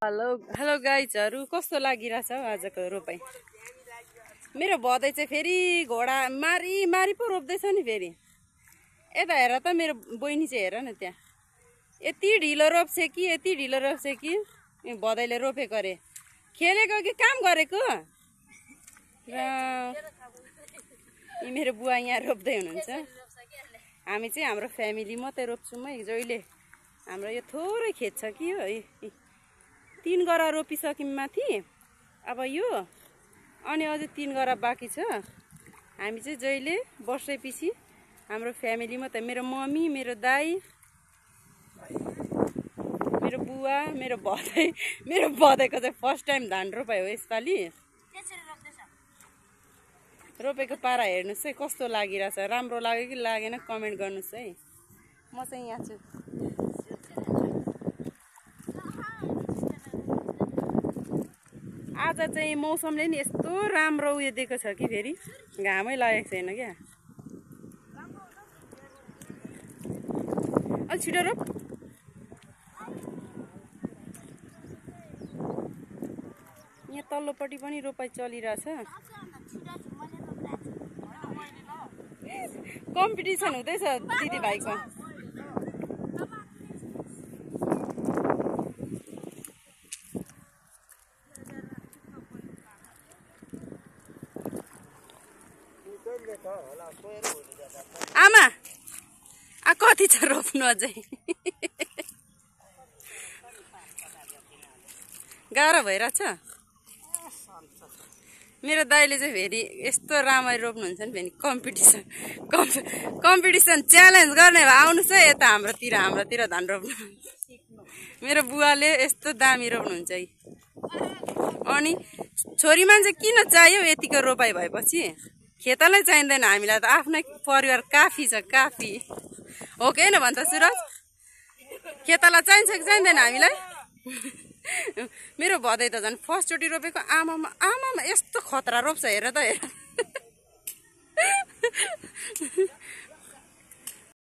Hello hello गाइजहरु कस्तो लागिरहेछ आजको रोपाई। मेरो भदै चाहिँ फेरि घोडा मारी मारी पो रोप्दैछ नि फेरि। यता हेर त मेरो बहिनी चाहिँ हेर न त्यहाँ यति ढिलो रोप्छ कि भदैले रोपेको अरे खेलेको कि काम गरेको। र मेरो बुवा यहाँ रोप्दै हुनुहुन्छ। हामी चाहिँ हाम्रो फ्यामिली मात्रै रोप्छौँ है जहिले। हाम्रो यो थोरै खेत छ कि हो 3 गरा रोपिसक्यौँ माथि। अब यो अनि अझै 3 गरा बाँकी छ। हामी चाहिँ जहिले वर्षैपछि हाम्रो फ्यामिली मात्रै मेरो मम्मी मेरो दाइ मेरो बुवा मेरो भदैको चाहिँ फर्स्ट टाइम धान रोपाइ हो यसपालि। रोपेको पारा हेर्नुहोस् है कस्तो लागिरहेछ। राम्रो लाग्यो कि लागेन कमेन्ट गर्नुहोस् है। म चाहिँ यहाँ छु। आज चाहिँ मौसमले नि यस्तो राम्रो उयो दिएको छ कि फेरि घामै लागेको छैन क्या। अलि छिटो रोप। यहाँ तल्लोपट्टि पनि रोपाइ चलिरहेछ। कम्पिटिसन हुँदैछ दिदी भाइको। आमा कति छ रोप्नु अझै गाह्रो भइरहेछ। मेरो दाइले चाहिँ फेरि यस्तो राम्ररी रोप्नुहुन्छ नि फेरि कम्पिटिसन च्यालेन्ज गर्ने भए आउनुहोस् है यता हाम्रोतिर धान रोप्नु। मेरो बुवाले यस्तो दामी रोप्नुहुन्छ है। अनि छोरी मान्छे किन चाहियो यतिको रोपाइ भएपछि। खेतलाई चाहिँदैन हामीलाई त आफ्नै परिवार काफी छ काफी हो कि होइन भन्छ सुरज। खेतलाई चाहिन्छ कि चाहिँदैन हामीलाई। मेरो भदै त झन् फर्स्टचोटि रोपेको। आमामा यस्तो खतरा रोप्छ हेर त हेर।